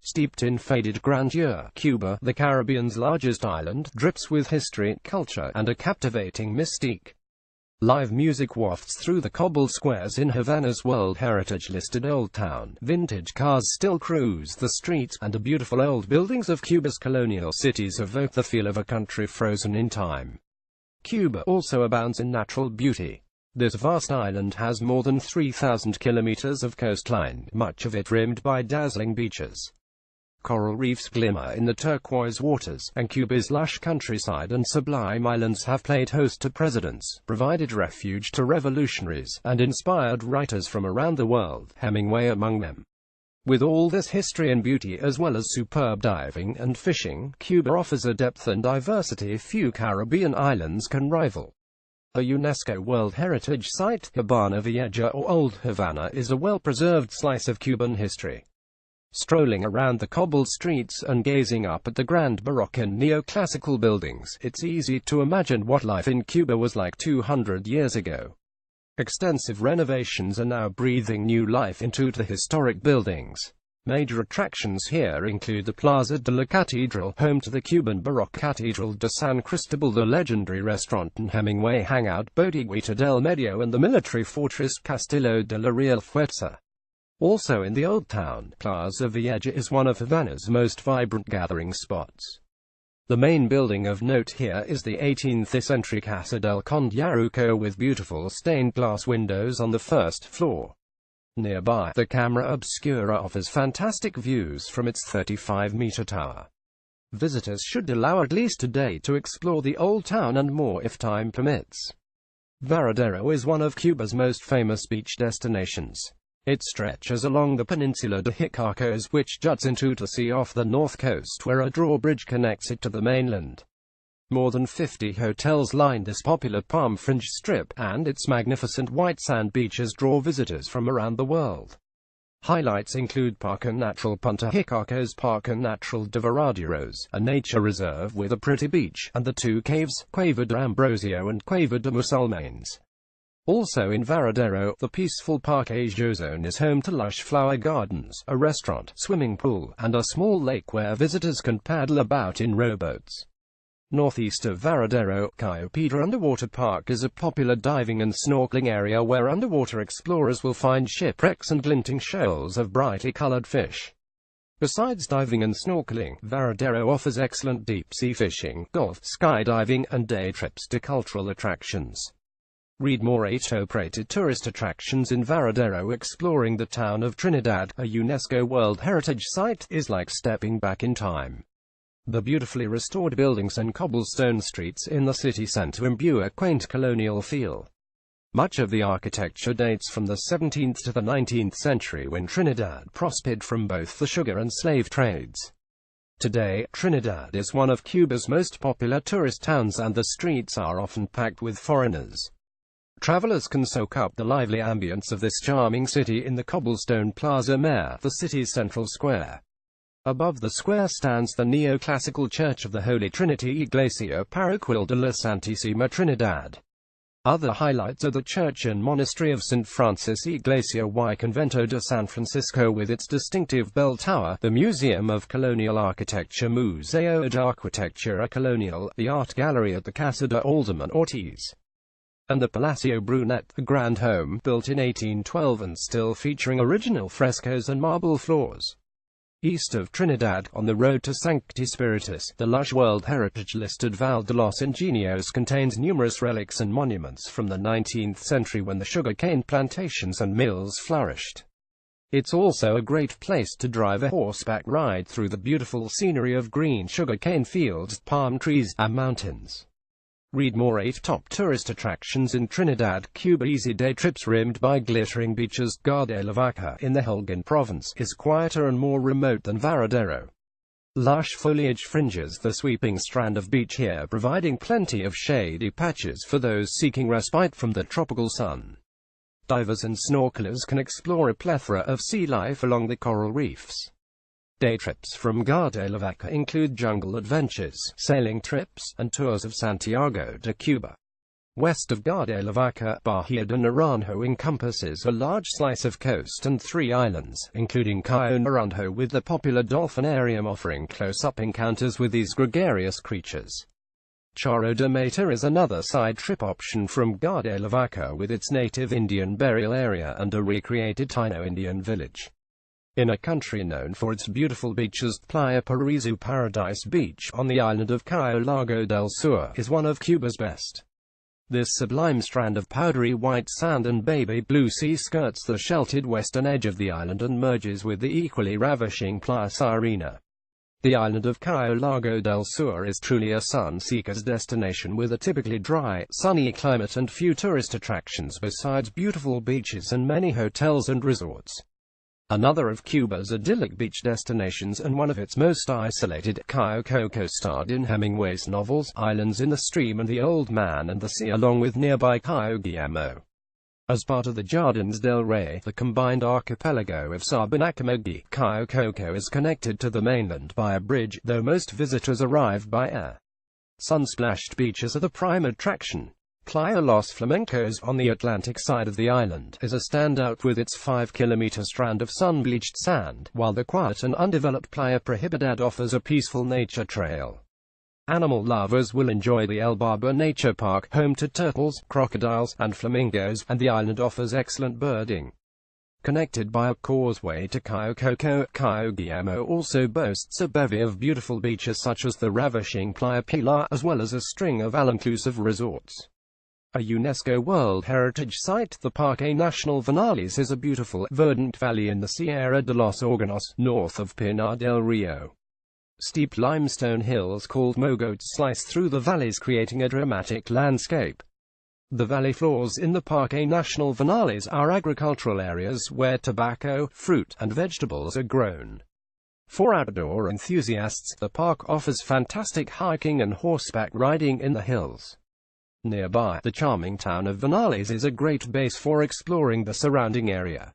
Steeped in faded grandeur, Cuba, the Caribbean's largest island, drips with history, culture, and a captivating mystique. Live music wafts through the cobbled squares in Havana's World Heritage-listed Old Town. Vintage cars still cruise the streets, and the beautiful old buildings of Cuba's colonial cities evoke the feel of a country frozen in time. Cuba also abounds in natural beauty. This vast island has more than 3,000 kilometers of coastline, much of it rimmed by dazzling beaches. Coral reefs glimmer in the turquoise waters, and Cuba's lush countryside and sublime islands have played host to presidents, provided refuge to revolutionaries, and inspired writers from around the world, Hemingway among them. With all this history and beauty as well as superb diving and fishing, Cuba offers a depth and diversity few Caribbean islands can rival. A UNESCO World Heritage Site, Habana Vieja or Old Havana is a well-preserved slice of Cuban history. Strolling around the cobbled streets and gazing up at the grand Baroque and neoclassical buildings, it's easy to imagine what life in Cuba was like 200 years ago. Extensive renovations are now breathing new life into the historic buildings. Major attractions here include the Plaza de la Catedral, home to the Cuban Baroque Cathedral de San Cristobal, the legendary restaurant and Hemingway hangout Bodeguita del Medio, and the military fortress Castillo de la Real Fuerza. Also in the Old Town, Plaza Vieja is one of Havana's most vibrant gathering spots. The main building of note here is the 18th-century Casa del Conde Yaruco with beautiful stained glass windows on the first floor. Nearby, the Camera Obscura offers fantastic views from its 35-meter tower. Visitors should allow at least a day to explore the Old Town and more if time permits. Varadero is one of Cuba's most famous beach destinations. It stretches along the peninsula de Iquitos, which juts into the sea off the north coast where a drawbridge connects it to the mainland. More than 50 hotels line this popular palm fringe strip, and its magnificent white sand beaches draw visitors from around the world. Highlights include Parque Natural Punta Iquitos, Parque Natural de Varaderos, a nature reserve with a pretty beach, and the two caves, Cueva de Ambrosio and Cueva de Musulmanes. Also in Varadero, the peaceful Parque Jozone is home to lush flower gardens, a restaurant, swimming pool, and a small lake where visitors can paddle about in rowboats. Northeast of Varadero, Cayo Piedra Underwater Park is a popular diving and snorkeling area where underwater explorers will find shipwrecks and glinting shoals of brightly colored fish. Besides diving and snorkeling, Varadero offers excellent deep-sea fishing, golf, skydiving, and day trips to cultural attractions. Read more 8 top-rated tourist attractions in Varadero. Exploring the town of Trinidad, a UNESCO World Heritage Site, is like stepping back in time. The beautifully restored buildings and cobblestone streets in the city center imbue a quaint colonial feel. Much of the architecture dates from the 17th to the 19th century, when Trinidad prospered from both the sugar and slave trades. Today, Trinidad is one of Cuba's most popular tourist towns, and the streets are often packed with foreigners. Travelers can soak up the lively ambience of this charming city in the cobblestone Plaza Mayor, the city's central square. Above the square stands the neoclassical Church of the Holy Trinity Iglesia Parroquial de la Santísima Trinidad. Other highlights are the church and monastery of St. Francis Iglesia y Convento de San Francisco with its distinctive bell tower, the Museum of Colonial Architecture Museo de Arquitectura Colonial, the art gallery at the Casa de Alderman Ortiz, and the Palacio Brunet, a grand home, built in 1812 and still featuring original frescoes and marble floors. East of Trinidad, on the road to Sancti Spiritus, the lush World Heritage-listed Val de los Ingenios contains numerous relics and monuments from the 19th century when the sugarcane plantations and mills flourished. It's also a great place to drive a horseback ride through the beautiful scenery of green sugarcane fields, palm trees, and mountains. Read more 8 top tourist attractions in Trinidad, Cuba. Easy day trips rimmed by glittering beaches. Gar de la Vaca, in the Holguin province, is quieter and more remote than Varadero. Lush foliage fringes the sweeping strand of beach here, providing plenty of shady patches for those seeking respite from the tropical sun. Divers and snorkelers can explore a plethora of sea life along the coral reefs. Day trips from Gar de la Vaca include jungle adventures, sailing trips, and tours of Santiago de Cuba. West of Garde la Vaca, Bahia de Naranjo encompasses a large slice of coast and 3 islands, including Cayo Naranjo, with the popular dolphinarium offering close-up encounters with these gregarious creatures. Charo de Mata is another side trip option from Garde la Vaca, with its native Indian burial area and a recreated Taino Indian village. In a country known for its beautiful beaches, Playa Paraíso Paradise Beach on the island of Cayo Largo del Sur is one of Cuba's best. This sublime strand of powdery white sand and baby blue sea skirts the sheltered western edge of the island and merges with the equally ravishing Playa Sirena. The island of Cayo Largo del Sur is truly a sun-seeker's destination, with a typically dry, sunny climate and few tourist attractions besides beautiful beaches and many hotels and resorts. Another of Cuba's idyllic beach destinations, and one of its most isolated, Cayo Coco starred in Hemingway's novels, Islands in the Stream and The Old Man and the Sea, along with nearby Cayo Guillermo. As part of the Jardins del Rey, the combined archipelago of Sabanacamagi, Cayo Coco is connected to the mainland by a bridge, though most visitors arrive by air. Sun-splashed beaches are the prime attraction. Playa Los Flamencos, on the Atlantic side of the island, is a standout with its 5-kilometer strand of sun-bleached sand, while the quiet and undeveloped Playa Prohibidad offers a peaceful nature trail. Animal lovers will enjoy the El Barber Nature Park, home to turtles, crocodiles, and flamingos, and the island offers excellent birding. Connected by a causeway to Cayo Coco, Cayo Guillermo also boasts a bevy of beautiful beaches such as the ravishing Playa Pilar, as well as a string of all-inclusive resorts. A UNESCO World Heritage Site, the Parque Nacional Vinales is a beautiful, verdant valley in the Sierra de los Órganos, north of Pinar del Rio. Steep limestone hills called mogotes slice through the valleys, creating a dramatic landscape. The valley floors in the Parque Nacional Vinales are agricultural areas where tobacco, fruit, and vegetables are grown. For outdoor enthusiasts, the park offers fantastic hiking and horseback riding in the hills. Nearby, the charming town of Vinales is a great base for exploring the surrounding area.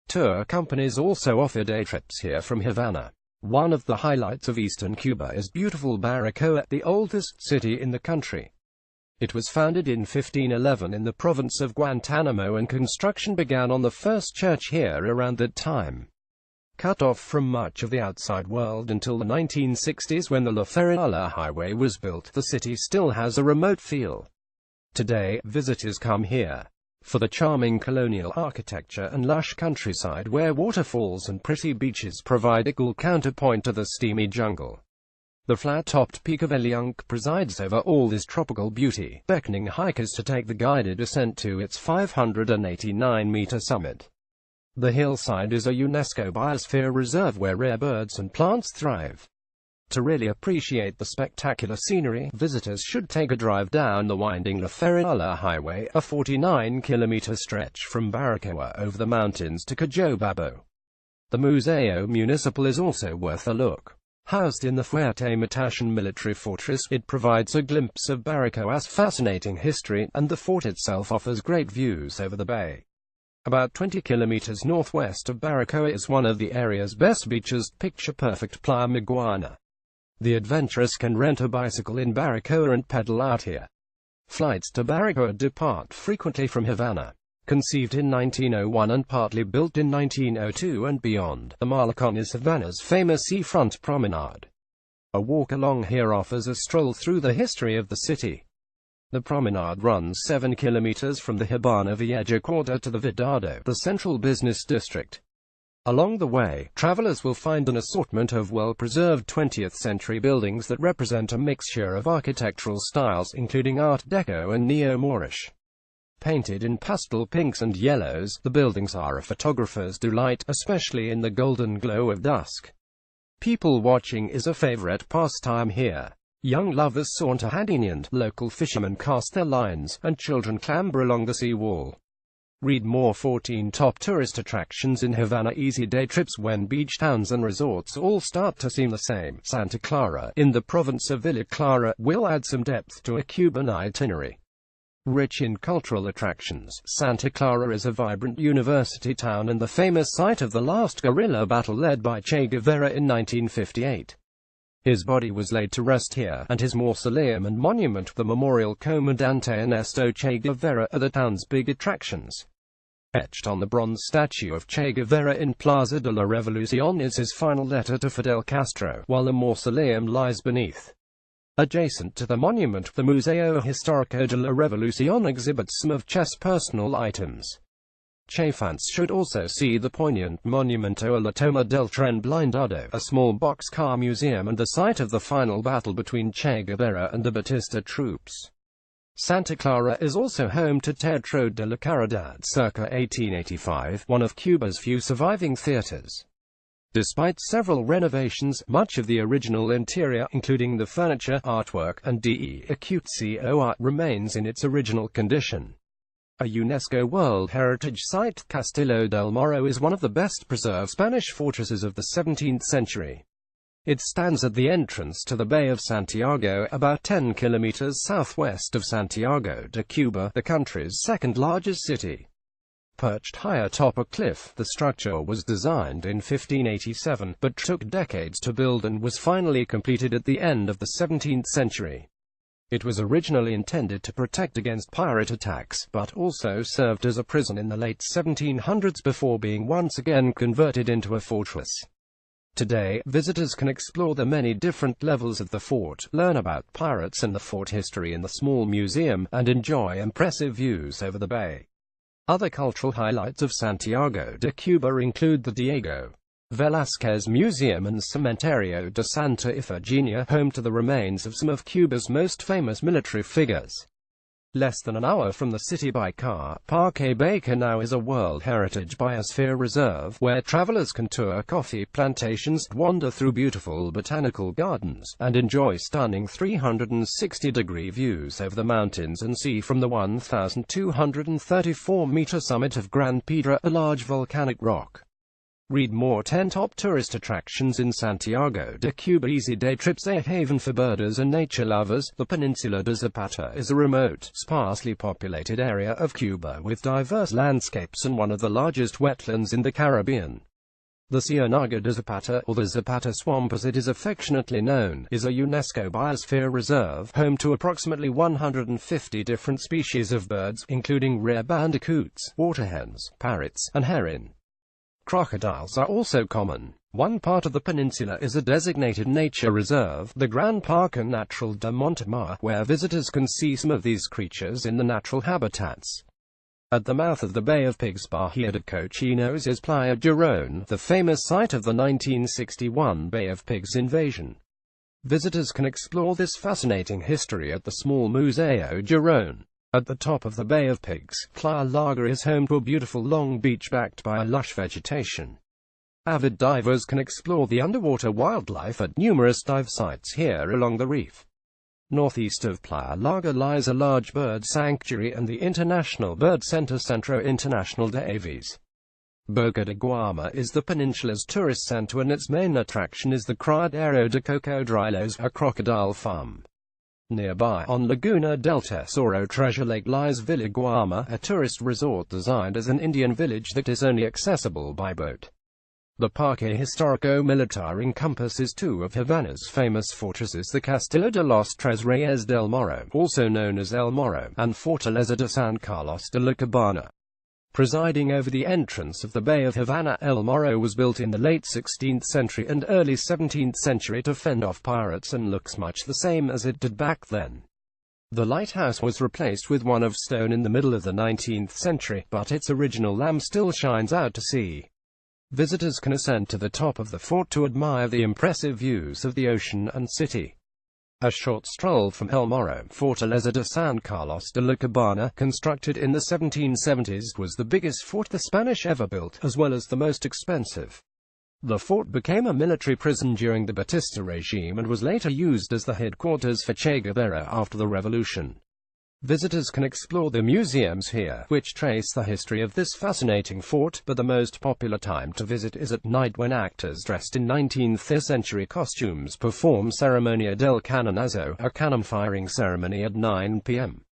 Tour companies also offer day trips here from Havana. One of the highlights of eastern Cuba is beautiful Baracoa, the oldest city in the country. It was founded in 1511 in the province of Guantanamo, and construction began on the first church here around that time. Cut off from much of the outside world until the 1960s, when the La Ferrala Highway was built, the city still has a remote feel. Today, visitors come here for the charming colonial architecture and lush countryside, where waterfalls and pretty beaches provide a cool counterpoint to the steamy jungle. The flat-topped Peak of Eliunk presides over all this tropical beauty, beckoning hikers to take the guided ascent to its 589-meter summit. The hillside is a UNESCO Biosphere Reserve where rare birds and plants thrive. To really appreciate the spectacular scenery, visitors should take a drive down the winding La Ferrala Highway, a 49-kilometer stretch from Baracoa over the mountains to Cajobabo. The Museo Municipal is also worth a look. Housed in the Fuerte Matachen military fortress, it provides a glimpse of Baracoa's fascinating history, and the fort itself offers great views over the bay. About 20 kilometers northwest of Baracoa is one of the area's best beaches, picture-perfect Playa Maguana. The adventurous can rent a bicycle in Baracoa and pedal out here. Flights to Baracoa depart frequently from Havana. Conceived in 1901 and partly built in 1902 and beyond, the Malecón is Havana's famous seafront promenade. A walk along here offers a stroll through the history of the city. The promenade runs 7 kilometers from the Habana Vieja Quarter to the Vidado, the central business district. Along the way, travelers will find an assortment of well-preserved 20th-century buildings that represent a mixture of architectural styles, including Art Deco and Neo-Moorish. Painted in pastel pinks and yellows, the buildings are a photographer's delight, especially in the golden glow of dusk. People watching is a favorite pastime here. Young lovers saunter hand-in-hand, local fishermen cast their lines, and children clamber along the sea wall. Read more: 14 top tourist attractions in Havana. Easy day trips when beach towns and resorts all start to seem the same. Santa Clara, in the province of Villa Clara, will add some depth to a Cuban itinerary. Rich in cultural attractions, Santa Clara is a vibrant university town and the famous site of the last guerrilla battle led by Che Guevara in 1958. His body was laid to rest here, and his mausoleum and monument, the Memorial Comandante Ernesto Che Guevara, are the town's big attractions. Etched on the bronze statue of Che Guevara in Plaza de la Revolucion is his final letter to Fidel Castro, while the mausoleum lies beneath. Adjacent to the monument, the Museo Histórico de la Revolución exhibits some of Che's personal items. Che fans should also see the poignant Monumento a la Toma del Tren Blindado, a small boxcar museum and the site of the final battle between Che Guevara and the Batista troops. Santa Clara is also home to Teatro de la Caridad circa 1885, one of Cuba's few surviving theaters. Despite several renovations, much of the original interior, including the furniture, artwork, and de-acute art, remains in its original condition. A UNESCO World Heritage Site, Castillo del Morro is one of the best-preserved Spanish fortresses of the 17th century. It stands at the entrance to the Bay of Santiago, about 10 kilometers southwest of Santiago de Cuba, the country's second-largest city. Perched high atop a cliff, the structure was designed in 1587, but took decades to build and was finally completed at the end of the 17th century. It was originally intended to protect against pirate attacks, but also served as a prison in the late 1700s before being once again converted into a fortress. Today, visitors can explore the many different levels of the fort, learn about pirates and the fort history in the small museum, and enjoy impressive views over the bay. Other cultural highlights of Santiago de Cuba include the Diego Velázquez Museum and Cementerio de Santa Ifigenia, home to the remains of some of Cuba's most famous military figures. Less than an hour from the city by car, Parque Bacanao is a World Heritage Biosphere Reserve, where travelers can tour coffee plantations, wander through beautiful botanical gardens, and enjoy stunning 360-degree views over the mountains and sea from the 1,234-meter summit of Gran Piedra, a large volcanic rock. Read more 10 top tourist attractions in Santiago de Cuba. Easy day trips, a haven for birders and nature lovers. The Peninsula de Zapata is a remote, sparsely populated area of Cuba with diverse landscapes and one of the largest wetlands in the Caribbean. The Ciénaga de Zapata, or the Zapata Swamp as it is affectionately known, is a UNESCO Biosphere Reserve, home to approximately 150 different species of birds, including rare bandicoots, waterhens, parrots, and heron. Crocodiles are also common. One part of the peninsula is a designated nature reserve, the Gran Parque Natural de Montemar, where visitors can see some of these creatures in the natural habitats. At the mouth of the Bay of Pigs, Bahia de Cochinos, is Playa Girón, the famous site of the 1961 Bay of Pigs invasion. Visitors can explore this fascinating history at the small Museo Girón. At the top of the Bay of Pigs, Playa Larga is home to a beautiful long beach backed by a lush vegetation. Avid divers can explore the underwater wildlife at numerous dive sites here along the reef. Northeast of Playa Larga lies a large bird sanctuary and the International Bird Center Centro Internacional de Aves. Boca de Guama is the peninsula's tourist center and its main attraction is the Criadero de Cocodrilos, a crocodile farm. Nearby, on Laguna del Tesoro Treasure Lake, lies Villa Guama, a tourist resort designed as an Indian village that is only accessible by boat. The Parque Histórico Militar encompasses two of Havana's famous fortresses, the Castillo de los Tres Reyes del Morro, also known as El Morro, and Fortaleza de San Carlos de la Cabana. Presiding over the entrance of the Bay of Havana, El Morro was built in the late 16th century and early 17th century to fend off pirates and looks much the same as it did back then. The lighthouse was replaced with one of stone in the middle of the 19th century, but its original lamp still shines out to sea. Visitors can ascend to the top of the fort to admire the impressive views of the ocean and city. A short stroll from El Morro, Fortaleza de San Carlos de la Cabana, constructed in the 1770s, was the biggest fort the Spanish ever built, as well as the most expensive. The fort became a military prison during the Batista regime and was later used as the headquarters for Che Guevara after the revolution. Visitors can explore the museums here, which trace the history of this fascinating fort, but the most popular time to visit is at night when actors dressed in 19th century costumes perform Ceremonia del Canonazo, a cannon firing ceremony at 9 p.m.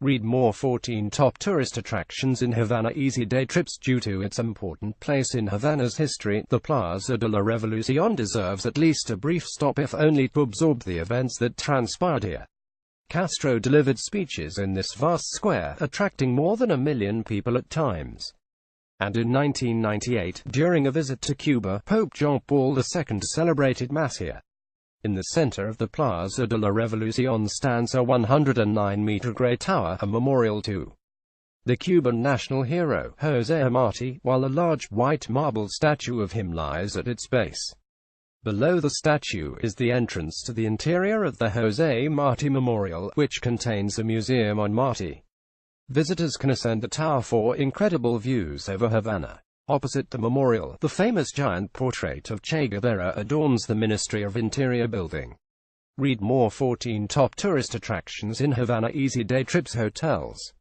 Read more. 14 Top tourist attractions in Havana. Easy day trips. Due to its important place in Havana's history, the Plaza de la Revolucion deserves at least a brief stop, if only to absorb the events that transpired here. Castro delivered speeches in this vast square, attracting more than 1 million people at times. And in 1998, during a visit to Cuba, Pope John Paul II celebrated Mass here. In the center of the Plaza de la Revolucion stands a 109-meter grey tower, a memorial to the Cuban national hero, José Martí, while a large, white marble statue of him lies at its base. Below the statue is the entrance to the interior of the José Martí Memorial, which contains a museum on Martí. Visitors can ascend the tower for incredible views over Havana. Opposite the memorial, the famous giant portrait of Che Guevara adorns the Ministry of Interior building. Read more. 14 Top tourist attractions in Havana. Easy day trips. Hotels.